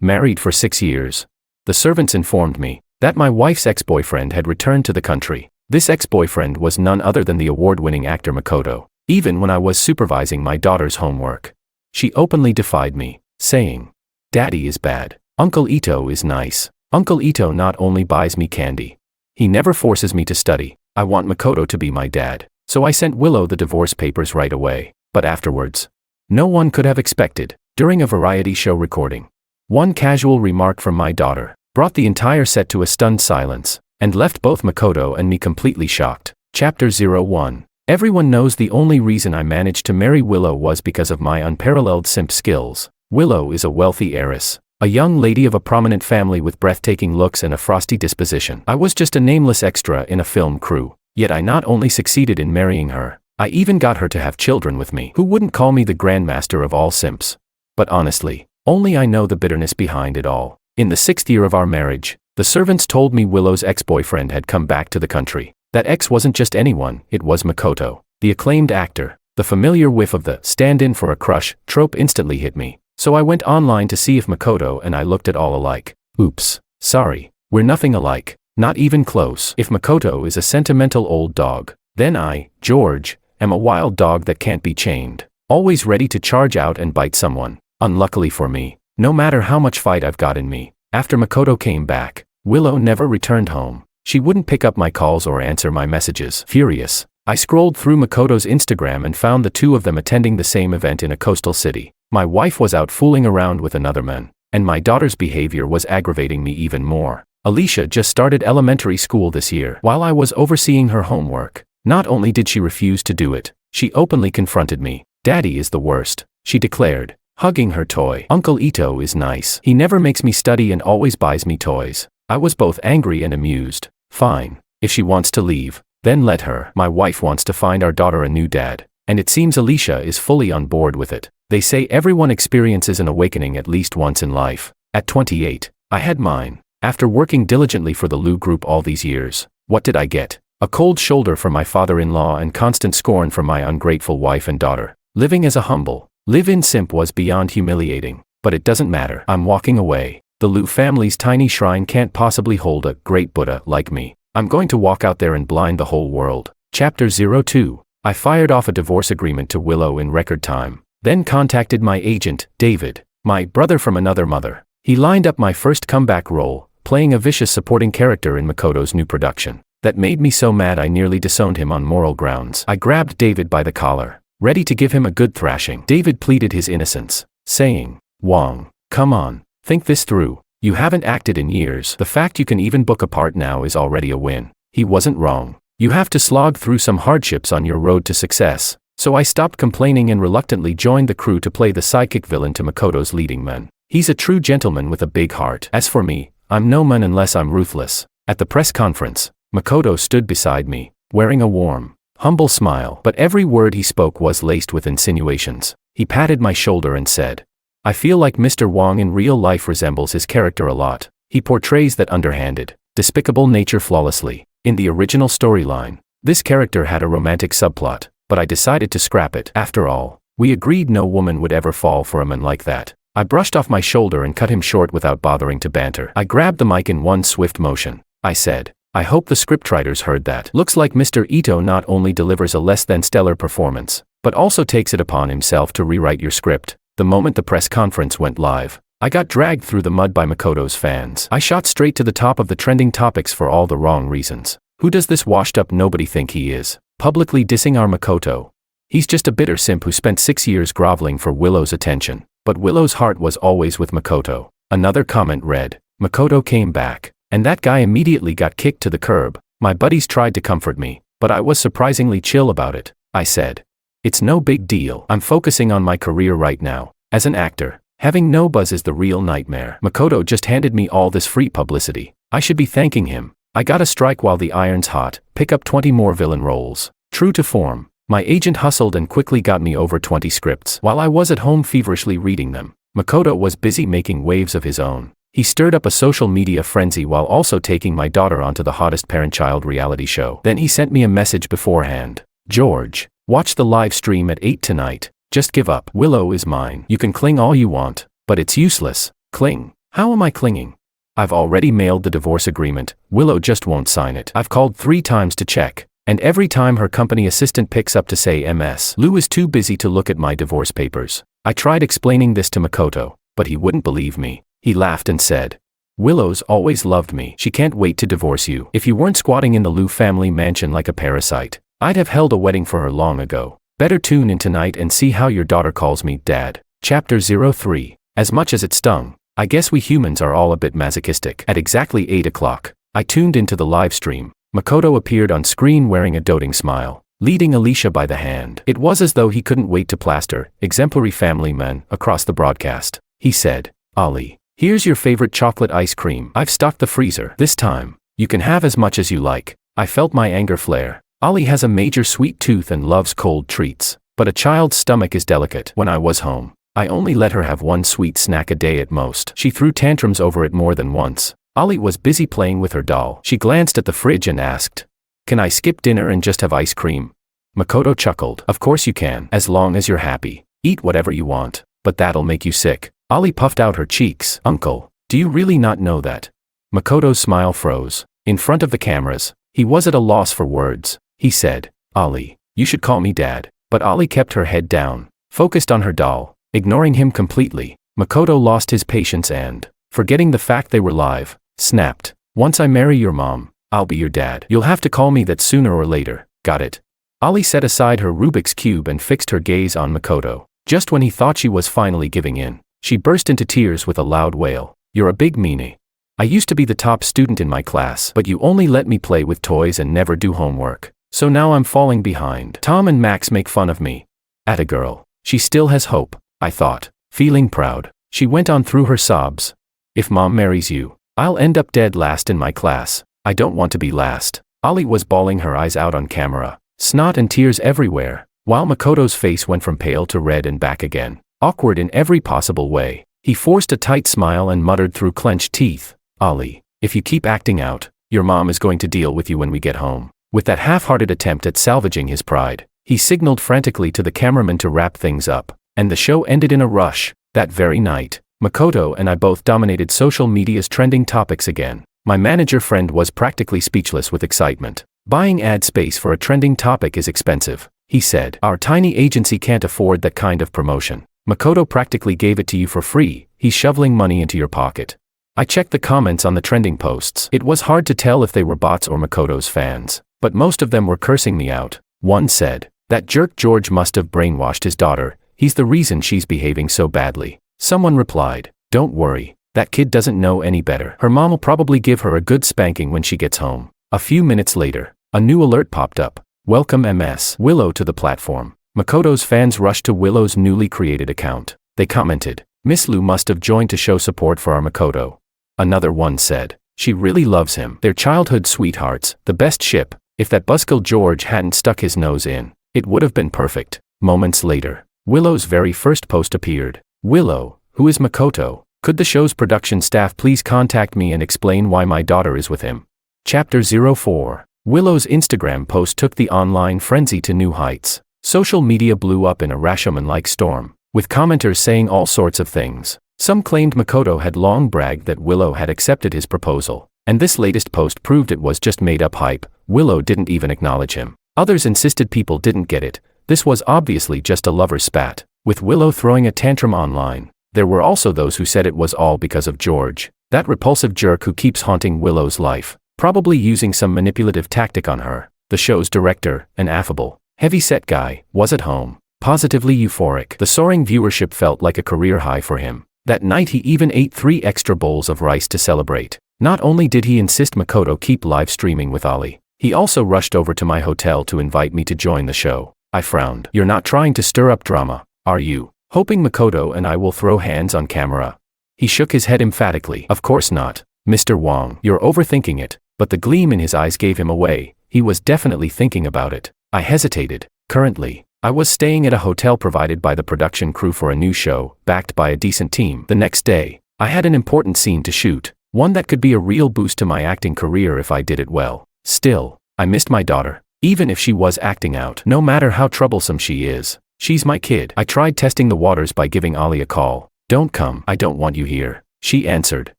married for 6 years. The servants informed me that my wife's ex-boyfriend had returned to the country. This ex-boyfriend was none other than the award-winning actor Makoto. Even when I was supervising my daughter's homework, she openly defied me, saying, "Daddy is bad. Uncle Ito is nice. Uncle Ito not only buys me candy. He never forces me to study. I want Makoto to be my dad." So I sent Willow the divorce papers right away. But afterwards, no one could have expected, during a variety show recording, one casual remark from my daughter brought the entire set to a stunned silence, and left both Makoto and me completely shocked. Chapter 01. Everyone knows the only reason I managed to marry Willow was because of my unparalleled simp skills. Willow is a wealthy heiress, a young lady of a prominent family with breathtaking looks and a frosty disposition. I was just a nameless extra in a film crew, yet I not only succeeded in marrying her, I even got her to have children with me. Who wouldn't call me the grandmaster of all simps? But honestly, only I know the bitterness behind it all. In the 6th year of our marriage, the servants told me Willow's ex-boyfriend had come back to the country. That ex wasn't just anyone, it was Makoto, the acclaimed actor. The familiar whiff of the stand-in for a crush trope instantly hit me. So I went online to see if Makoto and I looked at all alike. Oops, sorry, we're nothing alike, not even close. If Makoto is a sentimental old dog, then I, George, am a wild dog that can't be chained, always ready to charge out and bite someone. Unluckily for me, no matter how much fight I've got in me, after Makoto came back, Willow never returned home. She wouldn't pick up my calls or answer my messages. Furious, I scrolled through Makoto's Instagram and found the two of them attending the same event in a coastal city. My wife was out fooling around with another man, and my daughter's behavior was aggravating me even more. Alicia just started elementary school this year. While I was overseeing her homework, not only did she refuse to do it, she openly confronted me. "Daddy is the worst," she declared, hugging her toy. "Uncle Ito is nice. He never makes me study and always buys me toys." I was both angry and amused. Fine, if she wants to leave, then let her. My wife wants to find our daughter a new dad, and it seems Alicia is fully on board with it. They say everyone experiences an awakening at least once in life. At 28, I had mine. After working diligently for the Lu Group all these years, what did I get? A cold shoulder from my father-in-law and constant scorn from my ungrateful wife and daughter. Living as a humble, live-in simp was beyond humiliating, but it doesn't matter. I'm walking away. The Lu family's tiny shrine can't possibly hold a great Buddha like me. I'm going to walk out there and blind the whole world. Chapter 02. I fired off a divorce agreement to Willow in record time, then contacted my agent, David, my brother from another mother. He lined up my first comeback role, playing a vicious supporting character in Makoto's new production. That made me so mad I nearly disowned him on moral grounds. I grabbed David by the collar, ready to give him a good thrashing. David pleaded his innocence, saying, "Wong, come on, think this through. You haven't acted in years. The fact you can even book a part now is already a win." He wasn't wrong. You have to slog through some hardships on your road to success. So I stopped complaining and reluctantly joined the crew to play the sidekick villain to Makoto's leading man. He's a true gentleman with a big heart. As for me, I'm no man unless I'm ruthless. At the press conference, Makoto stood beside me, wearing a warm, humble smile, but every word he spoke was laced with insinuations. He patted my shoulder and said, "I feel like Mr. Wong in real life resembles his character a lot. He portrays that underhanded, despicable nature flawlessly." In the original storyline, this character had a romantic subplot, but I decided to scrap it. After all, we agreed no woman would ever fall for a man like that. I brushed off my shoulder and cut him short without bothering to banter. I grabbed the mic in one swift motion. I said, "I hope the scriptwriters heard that. Looks like Mr. Ito not only delivers a less than stellar performance, but also takes it upon himself to rewrite your script." The moment the press conference went live, I got dragged through the mud by Makoto's fans. I shot straight to the top of the trending topics for all the wrong reasons. Who does this washed-up nobody think he is? Publicly dissing our Makoto. He's just a bitter simp who spent 6 years groveling for Willow's attention. But Willow's heart was always with Makoto. Another comment read, "Makoto came back, and that guy immediately got kicked to the curb." My buddies tried to comfort me, but I was surprisingly chill about it. I said, "It's no big deal. I'm focusing on my career right now. As an actor, having no buzz is the real nightmare. Makoto just handed me all this free publicity. I should be thanking him. I gotta strike while the iron's hot, pick up 20 more villain roles." True to form, my agent hustled and quickly got me over 20 scripts. While I was at home feverishly reading them, Makoto was busy making waves of his own. He stirred up a social media frenzy while also taking my daughter onto the hottest parent-child reality show. Then he sent me a message beforehand. "George, watch the live stream at 8 tonight. Just give up. Willow is mine. You can cling all you want, but it's useless. Cling." How am I clinging? I've already mailed the divorce agreement. Willow just won't sign it. I've called 3 times to check, and every time her company assistant picks up to say MS. Lou is too busy to look at my divorce papers. I tried explaining this to Makoto, but he wouldn't believe me. He laughed and said, Willow's always loved me. She can't wait to divorce you. If you weren't squatting in the Lou family mansion like a parasite, I'd have held a wedding for her long ago. Better tune in tonight and see how your daughter calls me Dad. Chapter 03. As much as it stung, I guess we humans are all a bit masochistic. At exactly 8 o'clock, I tuned into the live stream. Makoto appeared on screen wearing a doting smile, leading Alicia by the hand. It was as though he couldn't wait to plaster exemplary family man across the broadcast. He said, Ali, here's your favorite chocolate ice cream. I've stocked the freezer. This time, you can have as much as you like. I felt my anger flare. Ali has a major sweet tooth and loves cold treats, but a child's stomach is delicate. When I was home, I only let her have 1 sweet snack a day at most. She threw tantrums over it more than once. Ali was busy playing with her doll. She glanced at the fridge and asked, Can I skip dinner and just have ice cream? Makoto chuckled. Of course you can, as long as you're happy. Eat whatever you want, but that'll make you sick. Ali puffed out her cheeks. Uncle, do you really not know that? Makoto's smile froze. In front of the cameras, he was at a loss for words. He said, Ali, you should call me Dad. But Ali kept her head down, focused on her doll, ignoring him completely. Makoto lost his patience and, forgetting the fact they were live, snapped, Once I marry your mom, I'll be your dad. You'll have to call me that sooner or later, got it? Ali set aside her Rubik's Cube and fixed her gaze on Makoto. Just when he thought she was finally giving in, she burst into tears with a loud wail. You're a big meanie. I used to be the top student in my class, but you only let me play with toys and never do homework. So now I'm falling behind. Tom and Max make fun of me. Atta girl. She still has hope, I thought, feeling proud. She went on through her sobs. If mom marries you, I'll end up dead last in my class. I don't want to be last. Ali was bawling her eyes out on camera, snot and tears everywhere, while Makoto's face went from pale to red and back again, awkward in every possible way. He forced a tight smile and muttered through clenched teeth, Ali, if you keep acting out, your mom is going to deal with you when we get home. With that half-hearted attempt at salvaging his pride, he signaled frantically to the cameraman to wrap things up, and the show ended in a rush. That very night, Makoto and I both dominated social media's trending topics again. My manager friend was practically speechless with excitement. Buying ad space for a trending topic is expensive, he said. Our tiny agency can't afford that kind of promotion. Makoto practically gave it to you for free. He's shoveling money into your pocket. I checked the comments on the trending posts. It was hard to tell if they were bots or Makoto's fans, but most of them were cursing me out. One said, that jerk George must have brainwashed his daughter. He's the reason she's behaving so badly. Someone replied, don't worry, that kid doesn't know any better. Her mom'll probably give her a good spanking when she gets home. A few minutes later, a new alert popped up. Welcome MS Willow to the platform. Makoto's fans rushed to Willow's newly created account. They commented, Miss Lou must have joined to show support for our Makoto. Another one said, she really loves him. They're childhood sweethearts, the best ship. If that buzzkill George hadn't stuck his nose in, it would have been perfect. Moments later, Willow's very first post appeared. Willow, who is Makoto? Could the show's production staff please contact me and explain why my daughter is with him? Chapter 04. Willow's Instagram post took the online frenzy to new heights. Social media blew up in a Rashomon-like storm, with commenters saying all sorts of things. Some claimed Makoto had long bragged that Willow had accepted his proposal, and this latest post proved it was just made-up hype. Willow didn't even acknowledge him. Others insisted people didn't get it. This was obviously just a lover's spat, with Willow throwing a tantrum online. There were also those who said it was all because of George, that repulsive jerk who keeps haunting Willow's life, probably using some manipulative tactic on her. The show's director, an affable, heavy-set guy, was at home, positively euphoric. The soaring viewership felt like a career high for him. That night he even ate 3 extra bowls of rice to celebrate. Not only did he insist Makoto keep live streaming with Ali, he also rushed over to my hotel to invite me to join the show. I frowned. You're not trying to stir up drama, are you? Hoping Makoto and I will throw hands on camera. He shook his head emphatically. Of course not, Mr. Wong. You're overthinking it. But the gleam in his eyes gave him away. He was definitely thinking about it. I hesitated. Currently, I was staying at a hotel provided by the production crew for a new show, backed by a decent team. The next day, I had an important scene to shoot, one that could be a real boost to my acting career if I did it well. Still, I missed my daughter, even if she was acting out. No matter how troublesome she is, she's my kid. I tried testing the waters by giving Ali a call. Don't come. I don't want you here. she answered,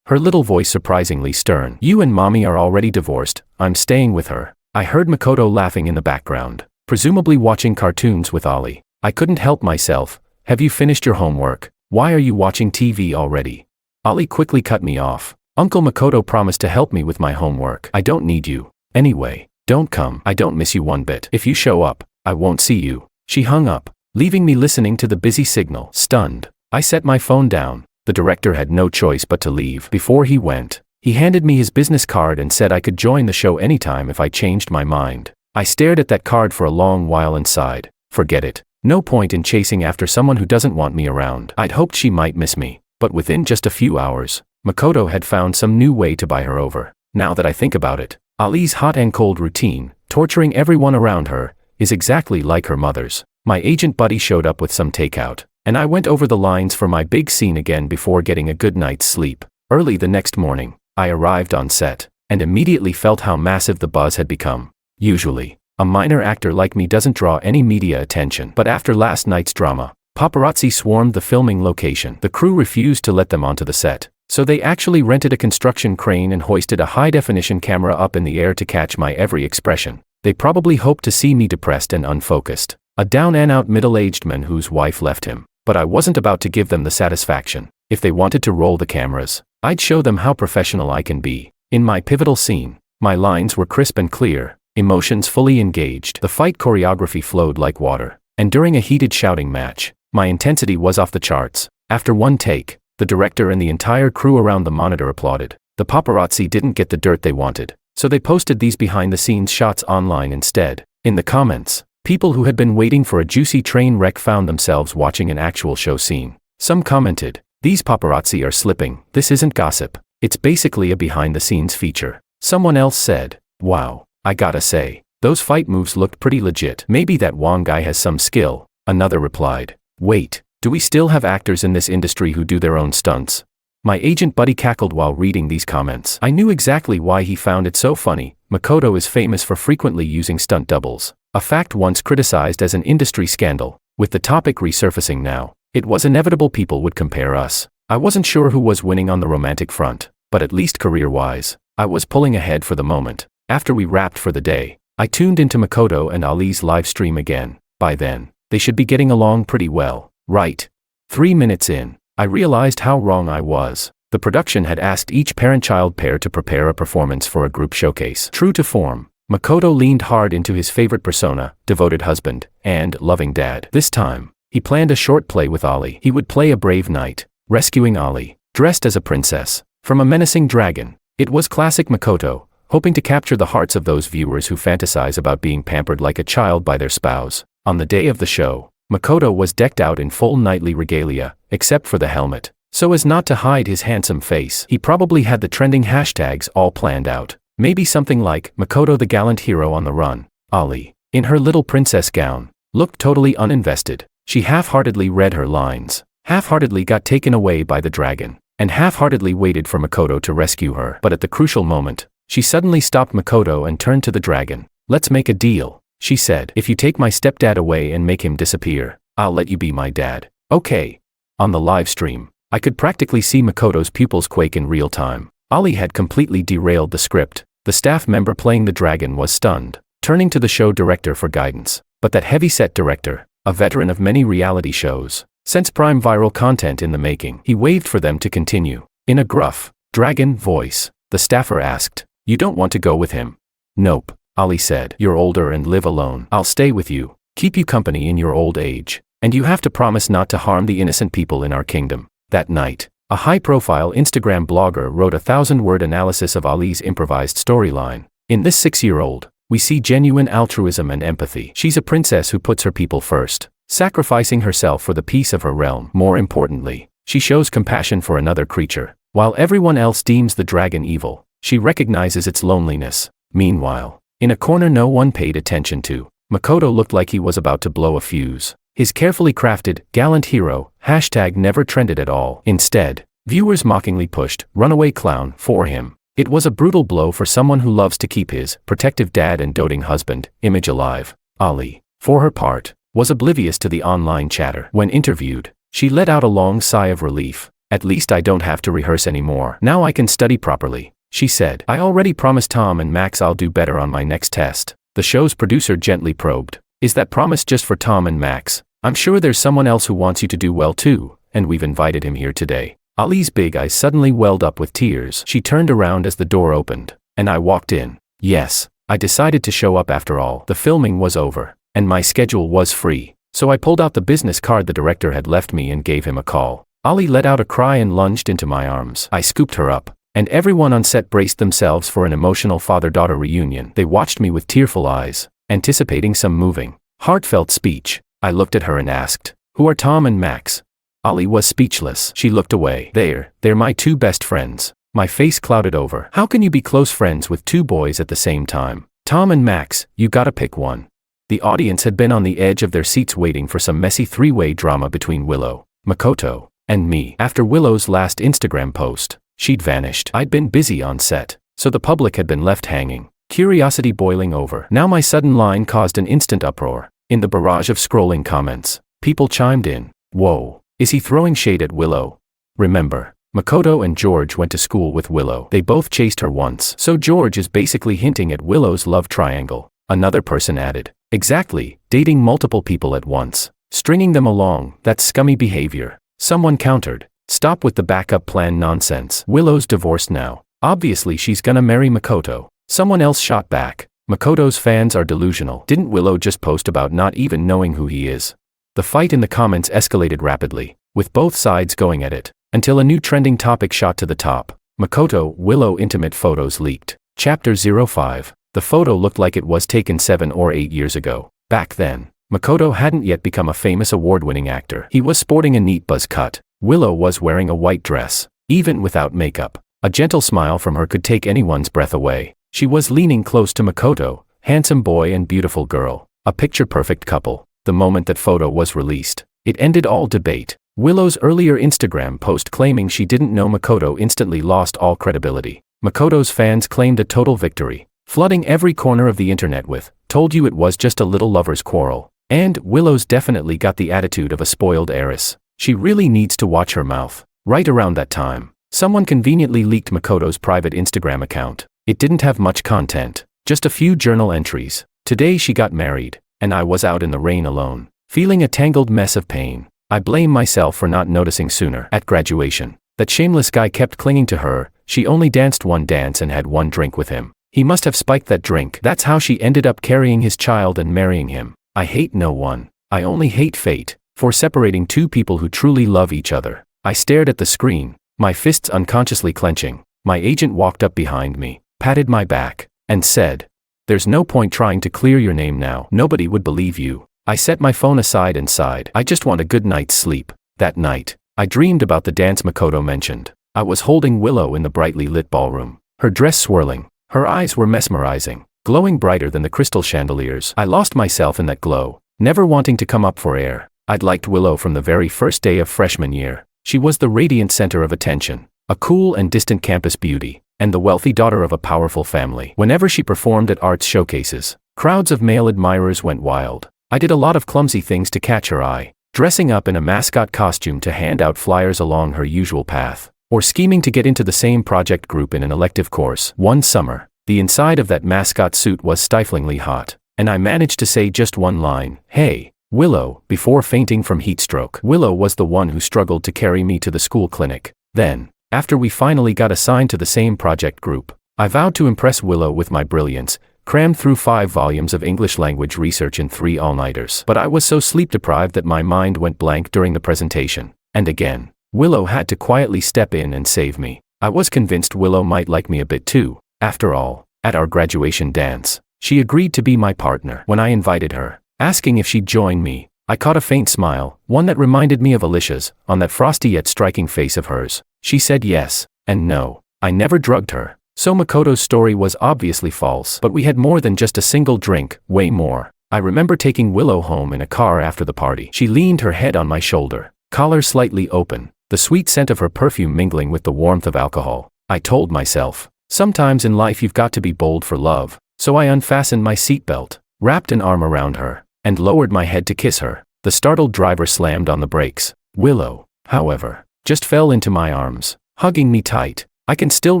her little voice surprisingly stern. You and mommy are already divorced, I'm staying with her. I heard Makoto laughing in the background, presumably watching cartoons with Ollie. I couldn't help myself. Have you finished your homework? Why are you watching TV already? Ollie quickly cut me off. Uncle Makoto promised to help me with my homework. I don't need you. Anyway, don't come. I don't miss you one bit. If you show up, I won't see you. She hung up, leaving me listening to the busy signal. Stunned, I set my phone down. The director had no choice but to leave. Before he went, he handed me his business card and said I could join the show anytime if I changed my mind. I stared at that card for a long while and sighed. Forget it. No point in chasing after someone who doesn't want me around. I'd hoped she might miss me, but within just a few hours, Makoto had found some new way to buy her over. Now that I think about it, Ali's hot and cold routine, torturing everyone around her, is exactly like her mother's. My agent buddy showed up with some takeout, and I went over the lines for my big scene again before getting a good night's sleep. Early the next morning, I arrived on set, and immediately felt how massive the buzz had become. Usually, a minor actor like me doesn't draw any media attention, but after last night's drama, paparazzi swarmed the filming location. The crew refused to let them onto the set, so they actually rented a construction crane and hoisted a high-definition camera up in the air to catch my every expression. They probably hoped to see me depressed and unfocused, a down-and-out middle-aged man whose wife left him. But I wasn't about to give them the satisfaction. If they wanted to roll the cameras, I'd show them how professional I can be. In my pivotal scene, my lines were crisp and clear, emotions fully engaged. The fight choreography flowed like water, and during a heated shouting match, my intensity was off the charts. After one take, the director and the entire crew around the monitor applauded. The paparazzi didn't get the dirt they wanted, so they posted these behind-the-scenes shots online instead. In the comments, people who had been waiting for a juicy train wreck found themselves watching an actual show scene. Some commented, "These paparazzi are slipping, this isn't gossip, it's basically a behind-the-scenes feature." Someone else said, "Wow, I gotta say, those fight moves looked pretty legit. Maybe that Wong guy has some skill." Another replied, "Wait, do we still have actors in this industry who do their own stunts?" My agent buddy cackled while reading these comments. I knew exactly why he found it so funny. Makoto is famous for frequently using stunt doubles, a fact once criticized as an industry scandal. With the topic resurfacing now, it was inevitable people would compare us. I wasn't sure who was winning on the romantic front, but at least career-wise, I was pulling ahead for the moment. After we wrapped for the day, I tuned into Makoto and Ali's live stream again. By then, they should be getting along pretty well, right? 3 minutes in, I realized how wrong I was. The production had asked each parent-child pair to prepare a performance for a group showcase. True to form, Makoto leaned hard into his favorite persona, devoted husband, and loving dad. This time, he planned a short play with Ali. He would play a brave knight, rescuing Ali, dressed as a princess, from a menacing dragon. It was classic Makoto, hoping to capture the hearts of those viewers who fantasize about being pampered like a child by their spouse. On the day of the show, Makoto was decked out in full knightly regalia, except for the helmet, so as not to hide his handsome face. He probably had the trending hashtags all planned out. Maybe something like, "Makoto the gallant hero on the run." Ali, in her little princess gown, looked totally uninvested. She half-heartedly read her lines, half-heartedly got taken away by the dragon, and half-heartedly waited for Makoto to rescue her. But at the crucial moment, she suddenly stopped Makoto and turned to the dragon. "Let's make a deal," she said. "If you take my stepdad away and make him disappear, I'll let you be my dad." Okay. On the live stream, I could practically see Makoto's pupils quake in real time. Ali had completely derailed the script. The staff member playing the dragon was stunned, turning to the show director for guidance. But that heavy-set director, a veteran of many reality shows, sensed prime viral content in the making. He waved for them to continue. In a gruff, dragon voice, the staffer asked, "You don't want to go with him?" "Nope," Ali said. "You're older and live alone. I'll stay with you, keep you company in your old age. And you have to promise not to harm the innocent people in our kingdom." That night, a high-profile Instagram blogger wrote a 1,000-word analysis of Ali's improvised storyline. In this 6-year-old, we see genuine altruism and empathy. She's a princess who puts her people first, sacrificing herself for the peace of her realm. More importantly, she shows compassion for another creature. While everyone else deems the dragon evil, she recognizes its loneliness. Meanwhile, in a corner no one paid attention to, Makoto looked like he was about to blow a fuse. His carefully crafted, gallant hero, hashtag never trended at all. Instead, viewers mockingly pushed, "runaway clown," for him. It was a brutal blow for someone who loves to keep his protective dad and doting husband image alive. Ali, for her part, was oblivious to the online chatter. When interviewed, she let out a long sigh of relief. At least I don't have to rehearse anymore. Now I can study properly, she said. I already promised Tom and Max I'll do better on my next test. The show's producer gently probed. Is that promise just for Tom and Max? I'm sure there's someone else who wants you to do well too, and we've invited him here today. Ali's big eyes suddenly welled up with tears. She turned around as the door opened, and I walked in. Yes, I decided to show up after all. The filming was over, and my schedule was free, so I pulled out the business card the director had left me and gave him a call. Ali let out a cry and lunged into my arms. I scooped her up, and everyone on set braced themselves for an emotional father-daughter reunion. They watched me with tearful eyes, anticipating some moving, heartfelt speech. I looked at her and asked, "Who are Tom and Max?" Ali was speechless. She looked away. They're my two best friends. My face clouded over. How can you be close friends with two boys at the same time? Tom and Max, you gotta pick one. The audience had been on the edge of their seats waiting for some messy three-way drama between Willow, Makoto, and me. After Willow's last Instagram post, she'd vanished. I'd been busy on set, so the public had been left hanging, curiosity boiling over. Now my sudden line caused an instant uproar. In the barrage of scrolling comments, people chimed in. Whoa, is he throwing shade at Willow? Remember, Makoto and George went to school with Willow. They both chased her once. So George is basically hinting at Willow's love triangle. Another person added. Exactly, dating multiple people at once. Stringing them along, that's scummy behavior. Someone countered. Stop with the backup plan nonsense. Willow's divorced now. Obviously she's gonna marry Makoto. Someone else shot back. Makoto's fans are delusional. Didn't Willow just post about not even knowing who he is? The fight in the comments escalated rapidly, with both sides going at it, until a new trending topic shot to the top. Makoto, Willow intimate photos leaked. Chapter 05. The photo looked like it was taken 7 or 8 years ago. Back then, Makoto hadn't yet become a famous award-winning actor. He was sporting a neat buzz cut. Willow was wearing a white dress, even without makeup. A gentle smile from her could take anyone's breath away. She was leaning close to Makoto, handsome boy and beautiful girl, a picture-perfect couple. The moment that photo was released, it ended all debate. Willow's earlier Instagram post claiming she didn't know Makoto instantly lost all credibility. Makoto's fans claimed a total victory, flooding every corner of the internet with, "Told you it was just a little lover's quarrel." And Willow's definitely got the attitude of a spoiled heiress. She really needs to watch her mouth. Right around that time, someone conveniently leaked Makoto's private Instagram account. It didn't have much content, just a few journal entries. Today she got married, and I was out in the rain alone, feeling a tangled mess of pain. I blame myself for not noticing sooner. At graduation, that shameless guy kept clinging to her. She only danced one dance and had one drink with him. He must have spiked that drink. That's how she ended up carrying his child and marrying him. I hate no one. I only hate fate for separating two people who truly love each other. I stared at the screen, my fists unconsciously clenching. My agent walked up behind me, patted my back, and said, "There's no point trying to clear your name now. Nobody would believe you." I set my phone aside and sighed. I just want a good night's sleep. That night, I dreamed about the dance Makoto mentioned. I was holding Willow in the brightly lit ballroom, her dress swirling. Her eyes were mesmerizing, glowing brighter than the crystal chandeliers. I lost myself in that glow, never wanting to come up for air. I'd liked Willow from the very first day of freshman year. She was the radiant center of attention, a cool and distant campus beauty, and the wealthy daughter of a powerful family. Whenever she performed at arts showcases, crowds of male admirers went wild. I did a lot of clumsy things to catch her eye, dressing up in a mascot costume to hand out flyers along her usual path, or scheming to get into the same project group in an elective course. One summer, the inside of that mascot suit was stiflingly hot, and I managed to say just one line, "Hey, Willow," before fainting from heat stroke. Willow was the one who struggled to carry me to the school clinic. Then, after we finally got assigned to the same project group, I vowed to impress Willow with my brilliance, crammed through 5 volumes of English language research in 3 all-nighters. But I was so sleep-deprived that my mind went blank during the presentation. And again, Willow had to quietly step in and save me. I was convinced Willow might like me a bit too. After all, at our graduation dance, she agreed to be my partner. When I invited her, asking if she'd join me, I caught a faint smile, one that reminded me of Alicia's, on that frosty yet striking face of hers. She said yes, and no. I never drugged her. So Makoto's story was obviously false. But we had more than just a single drink, way more. I remember taking Willow home in a car after the party. She leaned her head on my shoulder, collar slightly open, the sweet scent of her perfume mingling with the warmth of alcohol. I told myself, sometimes in life you've got to be bold for love. So I unfastened my seatbelt, wrapped an arm around her, and lowered my head to kiss her. The startled driver slammed on the brakes. Willow, however, just fell into my arms, hugging me tight. I can still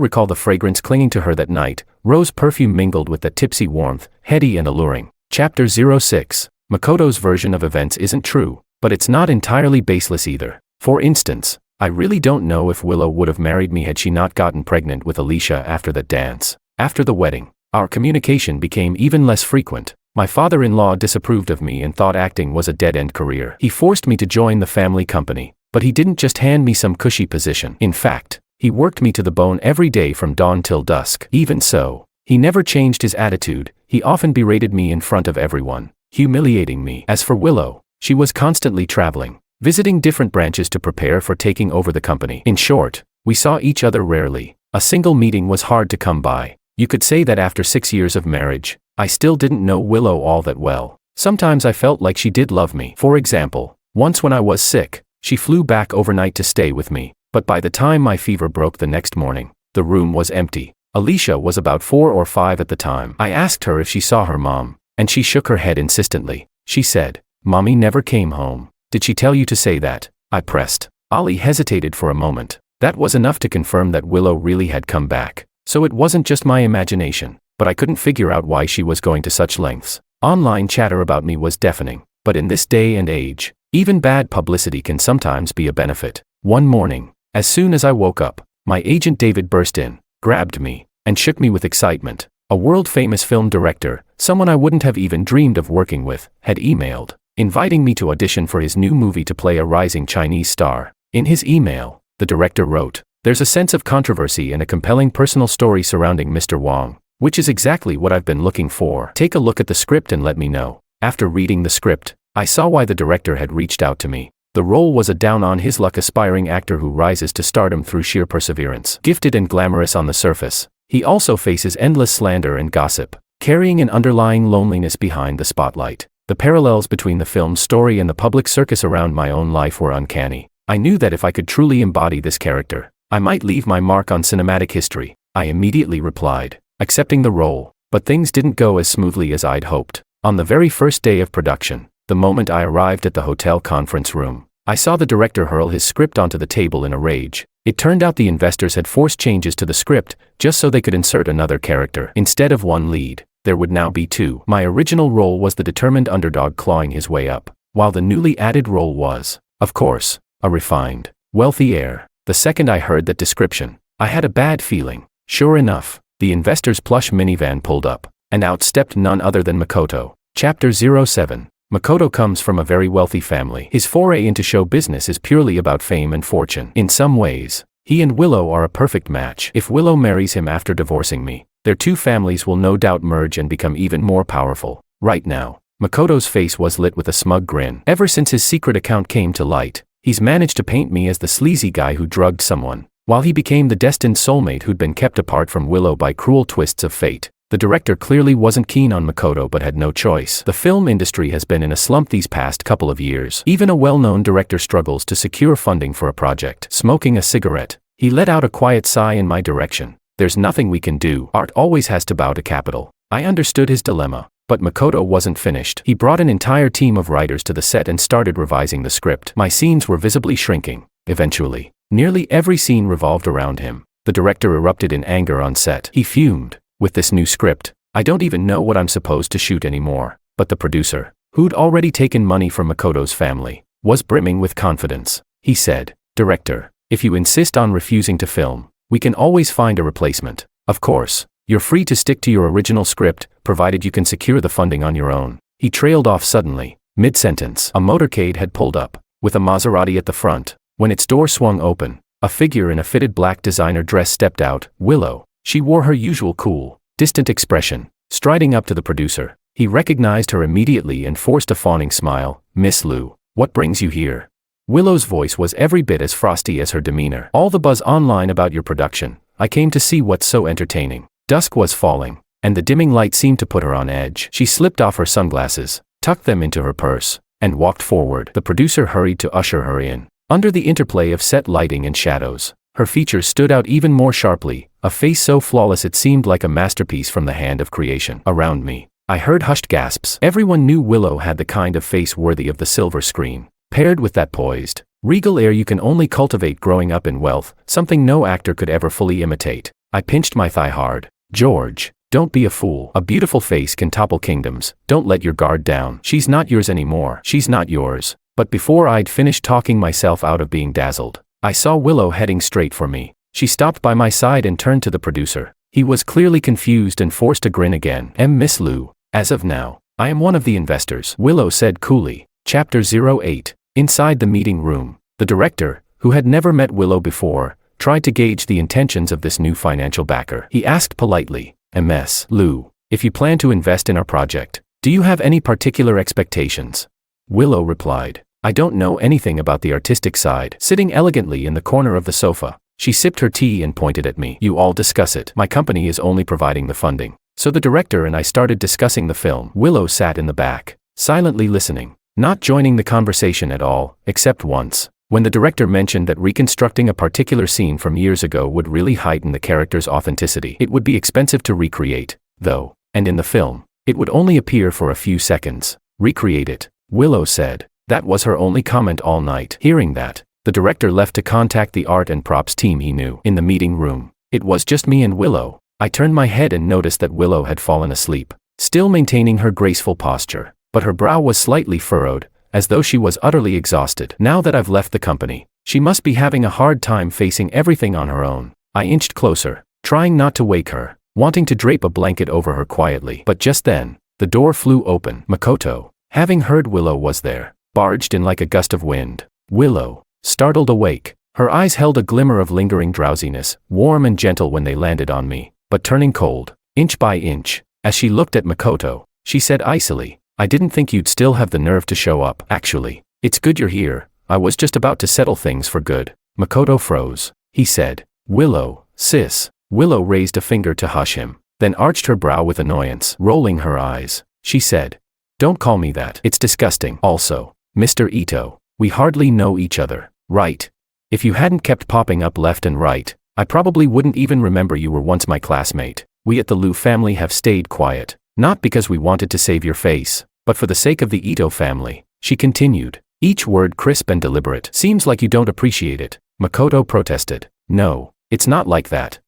recall the fragrance clinging to her that night, rose perfume mingled with that tipsy warmth, heady and alluring. Chapter 06. Makoto's version of events isn't true, but it's not entirely baseless either. For instance, I really don't know if Willow would have married me had she not gotten pregnant with Alicia after that dance. After the wedding, our communication became even less frequent. My father-in-law disapproved of me and thought acting was a dead-end career. He forced me to join the family company, but he didn't just hand me some cushy position. In fact, he worked me to the bone every day from dawn till dusk. Even so, he never changed his attitude. He often berated me in front of everyone, humiliating me. As for Willow, she was constantly traveling, visiting different branches to prepare for taking over the company. In short, we saw each other rarely. A single meeting was hard to come by. You could say that after 6 years of marriage, I still didn't know Willow all that well. Sometimes I felt like she did love me. For example, once when I was sick, she flew back overnight to stay with me. But by the time my fever broke the next morning, the room was empty. Alicia was about 4 or 5 at the time. I asked her if she saw her mom, and she shook her head insistently. She said, "Mommy never came home." "Did she tell you to say that?" I pressed. Ali hesitated for a moment. That was enough to confirm that Willow really had come back. So it wasn't just my imagination, but I couldn't figure out why she was going to such lengths. Online chatter about me was deafening, but in this day and age, even bad publicity can sometimes be a benefit. One morning, as soon as I woke up, my agent David burst in, grabbed me, and shook me with excitement. A world-famous film director, someone I wouldn't have even dreamed of working with, had emailed, inviting me to audition for his new movie to play a rising Chinese star. In his email, the director wrote, "There's a sense of controversy and a compelling personal story surrounding Mr. Wong, which is exactly what I've been looking for. Take a look at the script and let me know." After reading the script, I saw why the director had reached out to me. The role was a down-on-his-luck aspiring actor who rises to stardom through sheer perseverance. Gifted and glamorous on the surface, he also faces endless slander and gossip, carrying an underlying loneliness behind the spotlight. The parallels between the film's story and the public circus around my own life were uncanny. I knew that if I could truly embody this character, I might leave my mark on cinematic history. I immediately replied, accepting the role, but things didn't go as smoothly as I'd hoped. On the very first day of production, the moment I arrived at the hotel conference room, I saw the director hurl his script onto the table in a rage. It turned out the investors had forced changes to the script, just so they could insert another character. Instead of one lead, there would now be 2. My original role was the determined underdog clawing his way up, while the newly added role was, of course, a refined, wealthy heir. The second I heard that description, I had a bad feeling. Sure enough, the investor's plush minivan pulled up, and out stepped none other than Makoto. Chapter 07. Makoto comes from a very wealthy family. His foray into show business is purely about fame and fortune. In some ways, he and Willow are a perfect match. If Willow marries him after divorcing me, their 2 families will no doubt merge and become even more powerful. Right now, Makoto's face was lit with a smug grin. Ever since his secret account came to light, he's managed to paint me as the sleazy guy who drugged someone, while he became the destined soulmate who'd been kept apart from Willow by cruel twists of fate. The director clearly wasn't keen on Makoto but had no choice. The film industry has been in a slump these past couple of years. Even a well-known director struggles to secure funding for a project. Smoking a cigarette, he let out a quiet sigh in my direction. "There's nothing we can do. Art always has to bow to capital." I understood his dilemma, but Makoto wasn't finished. He brought an entire team of writers to the set and started revising the script. My scenes were visibly shrinking. Eventually, nearly every scene revolved around him. The director erupted in anger on set. He fumed. "With this new script, I don't even know what I'm supposed to shoot anymore." But the producer, who'd already taken money from Makoto's family, was brimming with confidence. He said, "Director, if you insist on refusing to film, we can always find a replacement. Of course, you're free to stick to your original script, provided you can secure the funding on your own." He trailed off suddenly, mid-sentence. A motorcade had pulled up, with a Maserati at the front. When its door swung open, a figure in a fitted black designer dress stepped out. Willow. She wore her usual cool, distant expression. Striding up to the producer, he recognized her immediately and forced a fawning smile. "Miss Liu, what brings you here?" Willow's voice was every bit as frosty as her demeanor. "All the buzz online about your production. I came to see what's so entertaining." Dusk was falling, and the dimming light seemed to put her on edge. She slipped off her sunglasses, tucked them into her purse, and walked forward. The producer hurried to usher her in. Under the interplay of set lighting and shadows, her features stood out even more sharply, a face so flawless it seemed like a masterpiece from the hand of creation. Around me, I heard hushed gasps. Everyone knew Willow had the kind of face worthy of the silver screen. Paired with that poised, Regal air you can only cultivate growing up in wealth, something no actor could ever fully imitate. I pinched my thigh hard. George, don't be a fool. A beautiful face can topple kingdoms. Don't let your guard down. She's not yours anymore. She's not yours. But before I'd finished talking myself out of being dazzled, I saw Willow heading straight for me. She stopped by my side and turned to the producer. He was clearly confused and forced a grin again. Miss Liu, as of now, I am one of the investors, Willow said coolly. Chapter 08. Inside the meeting room, the director, who had never met Willow before, tried to gauge the intentions of this new financial backer. He asked politely, Ms. Liu, if you plan to invest in our project, do you have any particular expectations? Willow replied, I don't know anything about the artistic side. Sitting elegantly in the corner of the sofa, she sipped her tea and pointed at me. You all discuss it. My company is only providing the funding. So the director and I started discussing the film. Willow sat in the back, silently listening, not joining the conversation at all, except once, when the director mentioned that reconstructing a particular scene from years ago would really heighten the character's authenticity. It would be expensive to recreate, though, and in the film, it would only appear for a few seconds. Recreate it, Willow said. That was her only comment all night. Hearing that, the director left to contact the art and props team he knew. In the meeting room, it was just me and Willow. I turned my head and noticed that Willow had fallen asleep, still maintaining her graceful posture, but her brow was slightly furrowed, as though she was utterly exhausted. Now that I've left the company, she must be having a hard time facing everything on her own. I inched closer, trying not to wake her, wanting to drape a blanket over her quietly. But just then, the door flew open. Makoto, having heard Willow was there, barged in like a gust of wind. Willow, startled awake, her eyes held a glimmer of lingering drowsiness, warm and gentle when they landed on me, but turning cold, inch by inch. As she looked at Makoto, she said icily, I didn't think you'd still have the nerve to show up. Actually, it's good you're here. I was just about to settle things for good. Makoto froze. He said, Willow, sis. Willow raised a finger to hush him, then arched her brow with annoyance. Rolling her eyes, she said, don't call me that. It's disgusting. Also, Mr. Ito, we hardly know each other, right? If you hadn't kept popping up left and right, I probably wouldn't even remember you were once my classmate. We at the Liu family have stayed quiet, not because we wanted to save your face, but for the sake of the Ito family, she continued, each word crisp and deliberate. Seems like you don't appreciate it, Makoto protested. No, it's not like that.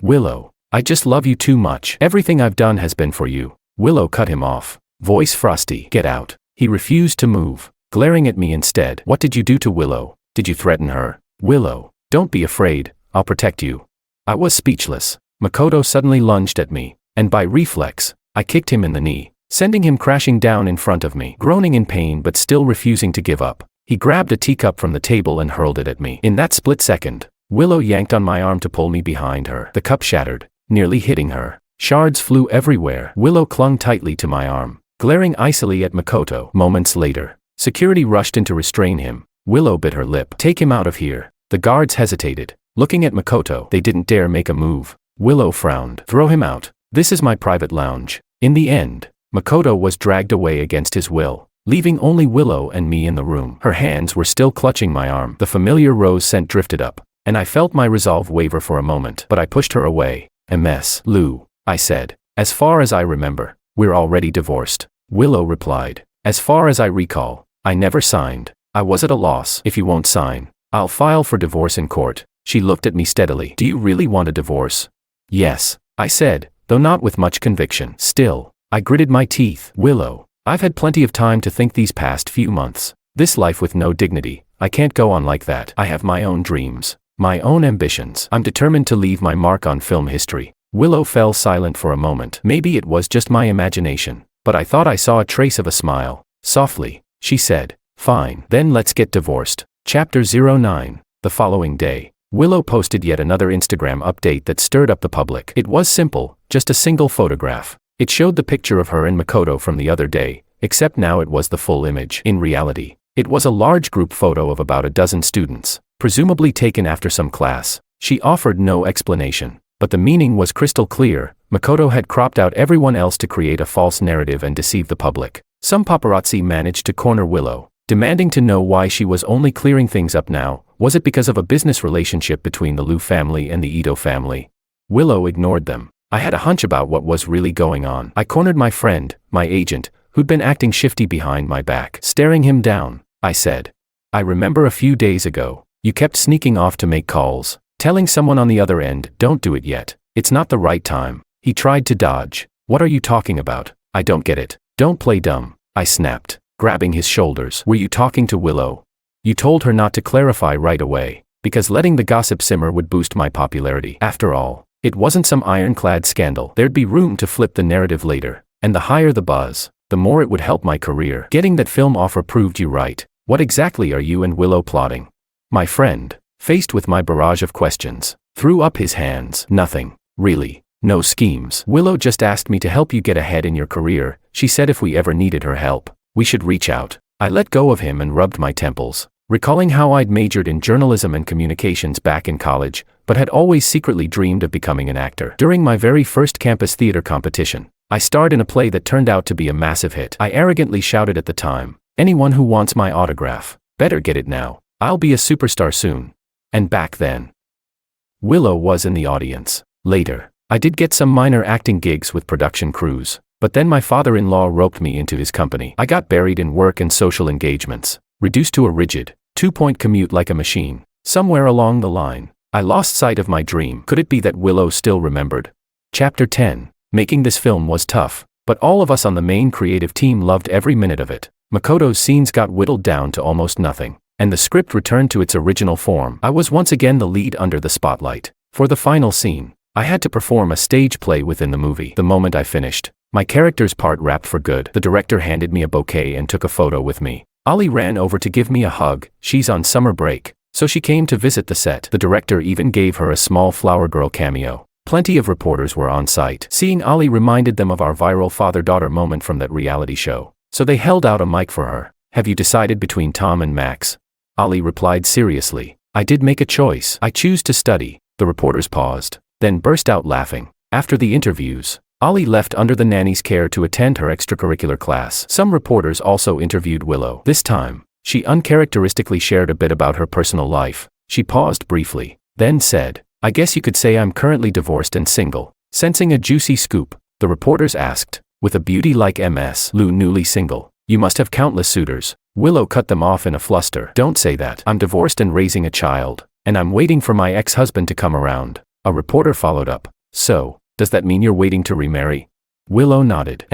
Willow, I just love you too much. Everything I've done has been for you. Willow cut him off, voice frosty. Get out. He refused to move, glaring at me instead. What did you do to Willow? Did you threaten her? Willow, don't be afraid, I'll protect you. I was speechless. Makoto suddenly lunged at me, and by reflex, I kicked him in the knee, sending him crashing down in front of me. Groaning in pain but still refusing to give up, he grabbed a teacup from the table and hurled it at me. In that split second, Willow yanked on my arm to pull me behind her. The cup shattered, nearly hitting her. Shards flew everywhere. Willow clung tightly to my arm, glaring icily at Makoto. Moments later, security rushed in to restrain him. Willow bit her lip. Take him out of here. The guards hesitated, looking at Makoto. They didn't dare make a move. Willow frowned. Throw him out. This is my private lounge. In the end, Makoto was dragged away against his will, leaving only Willow and me in the room. Her hands were still clutching my arm. The familiar rose scent drifted up, and I felt my resolve waver for a moment. But I pushed her away. Ms. Liu, I said, as far as I remember, we're already divorced. Willow replied, as far as I recall, I never signed. I was at a loss. If you won't sign, I'll file for divorce in court. She looked at me steadily. Do you really want a divorce? Yes, I said, though not with much conviction. Still, I gritted my teeth. Willow, I've had plenty of time to think these past few months. This life with no dignity, I can't go on like that. I have my own dreams, my own ambitions. I'm determined to leave my mark on film history. Willow fell silent for a moment. Maybe it was just my imagination, but I thought I saw a trace of a smile. Softly, she said, fine, then let's get divorced. Chapter 09. The following day, Willow posted yet another Instagram update that stirred up the public. It was simple, just a single photograph. It showed the picture of her and Makoto from the other day, except now it was the full image. In reality, it was a large group photo of about a dozen students, presumably taken after some class. She offered no explanation, but the meaning was crystal clear. Makoto had cropped out everyone else to create a false narrative and deceive the public. Some paparazzi managed to corner Willow, demanding to know why she was only clearing things up now. Was it because of a business relationship between the Liu family and the Ito family? Willow ignored them. I had a hunch about what was really going on. I cornered my friend, my agent, who'd been acting shifty behind my back. Staring him down, I said, I remember a few days ago, you kept sneaking off to make calls, telling someone on the other end, don't do it yet. It's not the right time. He tried to dodge. What are you talking about? I don't get it. Don't play dumb, I snapped, grabbing his shoulders. Were you talking to Willow? You told her not to clarify right away, because letting the gossip simmer would boost my popularity. After all, it wasn't some ironclad scandal. There'd be room to flip the narrative later, and the higher the buzz, the more it would help my career. Getting that film offer proved you right. What exactly are you and Willow plotting? My friend, faced with my barrage of questions, threw up his hands. Nothing, really. No schemes. Willow just asked me to help you get ahead in your career. She said if we ever needed her help, we should reach out. I let go of him and rubbed my temples, recalling how I'd majored in journalism and communications back in college, but had always secretly dreamed of becoming an actor. During my very first campus theater competition, I starred in a play that turned out to be a massive hit. I arrogantly shouted at the time, anyone who wants my autograph, better get it now. I'll be a superstar soon. And back then, Willow was in the audience. Later, I did get some minor acting gigs with production crews, but then my father-in-law roped me into his company. I got buried in work and social engagements, reduced to a rigid, 2-point commute like a machine. Somewhere along the line, I lost sight of my dream. Could it be that Willow still remembered? Chapter 10. Making this film was tough, but all of us on the main creative team loved every minute of it. Makoto's scenes got whittled down to almost nothing, and the script returned to its original form. I was once again the lead under the spotlight. For the final scene, I had to perform a stage play within the movie. The moment I finished, my character's part wrapped for good. The director handed me a bouquet and took a photo with me. Ollie ran over to give me a hug. She's on summer break, so she came to visit the set. The director even gave her a small flower girl cameo. Plenty of reporters were on site. Seeing Ollie reminded them of our viral father-daughter moment from that reality show, so they held out a mic for her. Have you decided between Tom and Max? Ollie replied seriously. I did make a choice. I choose to study. The reporters paused, then burst out laughing. After the interviews, Ollie left under the nanny's care to attend her extracurricular class. Some reporters also interviewed Willow. This time, she uncharacteristically shared a bit about her personal life. She paused briefly, then said, I guess you could say I'm currently divorced and single. Sensing a juicy scoop, the reporters asked, with a beauty like Ms. Lou newly single, you must have countless suitors. Willow cut them off in a fluster. Don't say that. I'm divorced and raising a child, and I'm waiting for my ex-husband to come around. A reporter followed up. So, does that mean you're waiting to remarry? Willow nodded.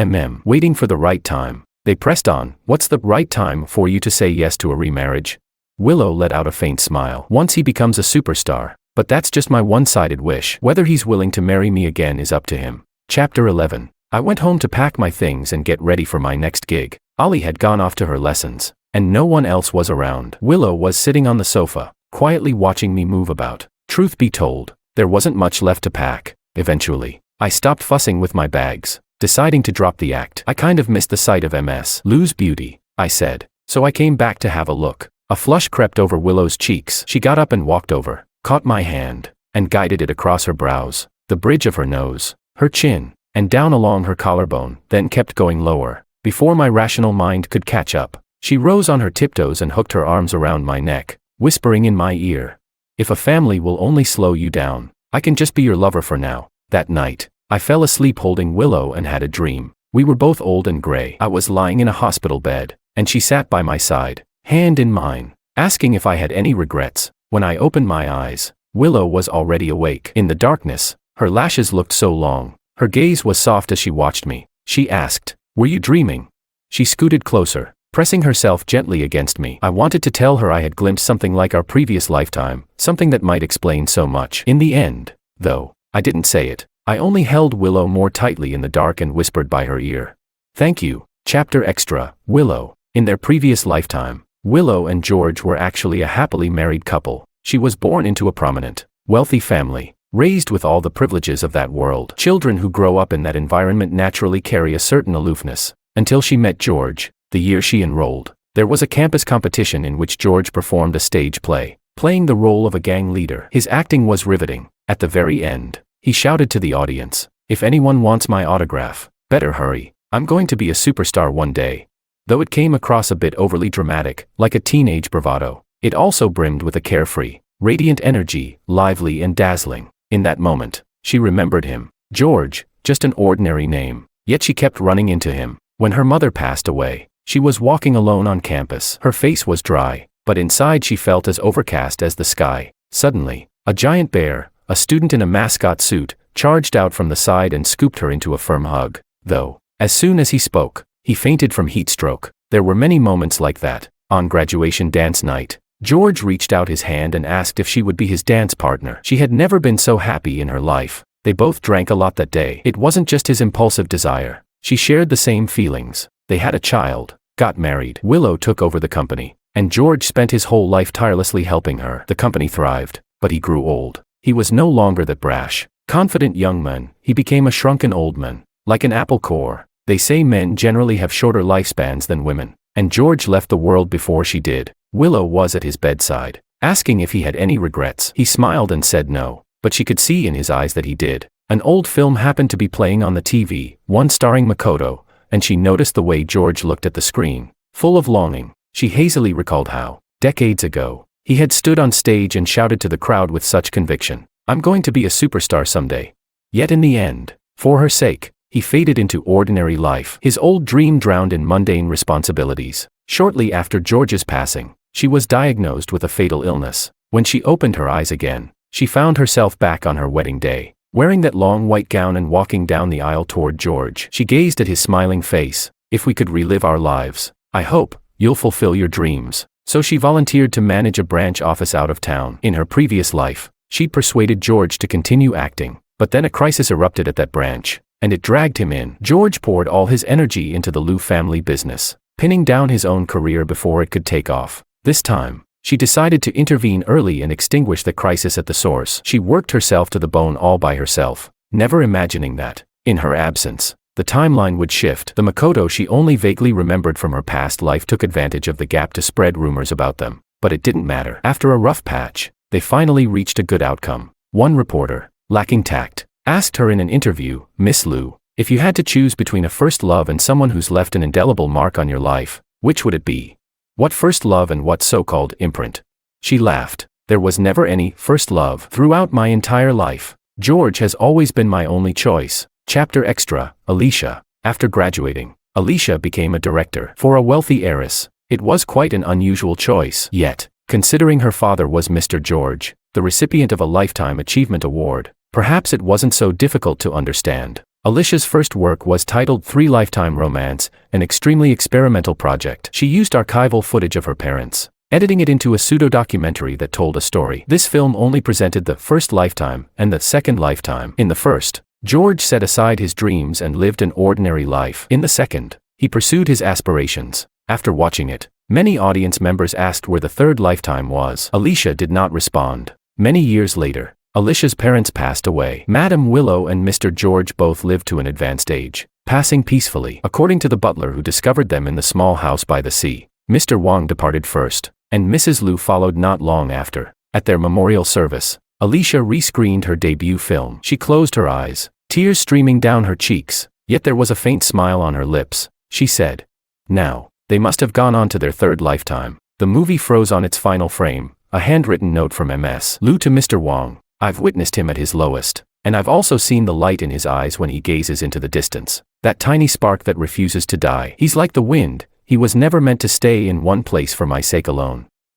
Waiting for the right time. They pressed on. What's the right time for you to say yes to a remarriage? Willow let out a faint smile. Once he becomes a superstar. But that's just my one-sided wish. Whether he's willing to marry me again is up to him. Chapter 11. I went home to pack my things and get ready for my next gig. Ollie had gone off to her lessons, and no one else was around. Willow was sitting on the sofa, quietly watching me move about. Truth be told, there wasn't much left to pack. Eventually, I stopped fussing with my bags, deciding to drop the act. I kind of missed the sight of Ms. Lou's beauty, I said, so I came back to have a look. A flush crept over Willow's cheeks. She got up and walked over, caught my hand, and guided it across her brows, the bridge of her nose, her chin, and down along her collarbone, then kept going lower. Before my rational mind could catch up, she rose on her tiptoes and hooked her arms around my neck, whispering in my ear, if a family will only slow you down, I can just be your lover for now. That night, I fell asleep holding Willow and had a dream. We were both old and gray. I was lying in a hospital bed, and she sat by my side, hand in mine, asking if I had any regrets. When I opened my eyes, Willow was already awake. In the darkness, her lashes looked so long. Her gaze was soft as she watched me. She asked, were you dreaming? She scooted closer, pressing herself gently against me. I wanted to tell her I had glimpsed something like our previous lifetime, something that might explain so much. In the end, though, I didn't say it. I only held Willow more tightly in the dark and whispered by her ear. Thank you. Chapter Extra. Willow. In their previous lifetime, Willow and George were actually a happily married couple. She was born into a prominent, wealthy family, raised with all the privileges of that world. Children who grow up in that environment naturally carry a certain aloofness. Until she met George, the year she enrolled, there was a campus competition in which George performed a stage play, playing the role of a gang leader. His acting was riveting. At the very end, he shouted to the audience, if anyone wants my autograph, better hurry. I'm going to be a superstar one day. Though it came across a bit overly dramatic, like a teenage bravado, it also brimmed with a carefree, radiant energy, lively and dazzling. In that moment, she remembered him. George, just an ordinary name, yet she kept running into him. When her mother passed away, she was walking alone on campus. Her face was dry, but but inside she felt as overcast as the sky. Suddenly, a giant bear, a student in a mascot suit, charged out from the side and scooped her into a firm hug. Though, as soon as he spoke, he fainted from heat stroke. There were many moments like that. On graduation dance night, George reached out his hand and asked if she would be his dance partner. She had never been so happy in her life. They both drank a lot that day. It wasn't just his impulsive desire. She shared the same feelings. They had a child, got married. Willow took over the company, and George spent his whole life tirelessly helping her. The company thrived, but he grew old. He was no longer that brash, confident young man. He became a shrunken old man, like an apple core. They say men generally have shorter lifespans than women, and George left the world before she did. Willow was at his bedside, asking if he had any regrets. He smiled and said no, but she could see in his eyes that he did. An old film happened to be playing on the TV, one starring Makoto, and she noticed the way George looked at the screen. Full of longing, she hazily recalled how, decades ago, he had stood on stage and shouted to the crowd with such conviction, "I'm going to be a superstar someday." Yet in the end, for her sake, he faded into ordinary life. His old dream drowned in mundane responsibilities. Shortly after George's passing, she was diagnosed with a fatal illness. When she opened her eyes again, she found herself back on her wedding day, wearing that long white gown and walking down the aisle toward George. She gazed at his smiling face. "If we could relive our lives, I hope you'll fulfill your dreams." So she volunteered to manage a branch office out of town. In her previous life, she'd persuaded George to continue acting, but then a crisis erupted at that branch, and it dragged him in. George poured all his energy into the Liu family business, pinning down his own career before it could take off. This time, she decided to intervene early and extinguish the crisis at the source. She worked herself to the bone all by herself, never imagining that, in her absence, the timeline would shift. The Makoto she only vaguely remembered from her past life took advantage of the gap to spread rumors about them, but it didn't matter. After a rough patch, they finally reached a good outcome. One reporter, lacking tact, asked her in an interview, "Miss Liu, if you had to choose between a first love and someone who's left an indelible mark on your life, which would it be? What first love and what so-called imprint?" She laughed. "There was never any first love throughout my entire life. George has always been my only choice." Chapter extra, Alicia. After graduating, Alicia became a director. For a wealthy heiress, it was quite an unusual choice. Yet, considering her father was Mr. George, the recipient of a Lifetime Achievement Award, perhaps it wasn't so difficult to understand. Alicia's first work was titled 3 Lifetime Romance, an extremely experimental project. She used archival footage of her parents, editing it into a pseudo-documentary that told a story. This film only presented the first lifetime and the second lifetime. In the first, George set aside his dreams and lived an ordinary life. In the second, he pursued his aspirations. After watching it, many audience members asked where the third lifetime was. Alicia did not respond. Many years later, Alicia's parents passed away. Madam Willow and Mr. George both lived to an advanced age, passing peacefully. According to the butler who discovered them in the small house by the sea, Mr. Wang departed first, and Mrs. Liu followed not long after. At their memorial service, Alicia rescreened her debut film. She closed her eyes, tears streaming down her cheeks, yet there was a faint smile on her lips. She said, "Now, they must have gone on to their third lifetime." The movie froze on its final frame, a handwritten note from Ms. Liu to Mr. Wang. "I've witnessed him at his lowest, and I've also seen the light in his eyes when he gazes into the distance. That tiny spark that refuses to die. He's like the wind, he was never meant to stay in one place for my sake alone."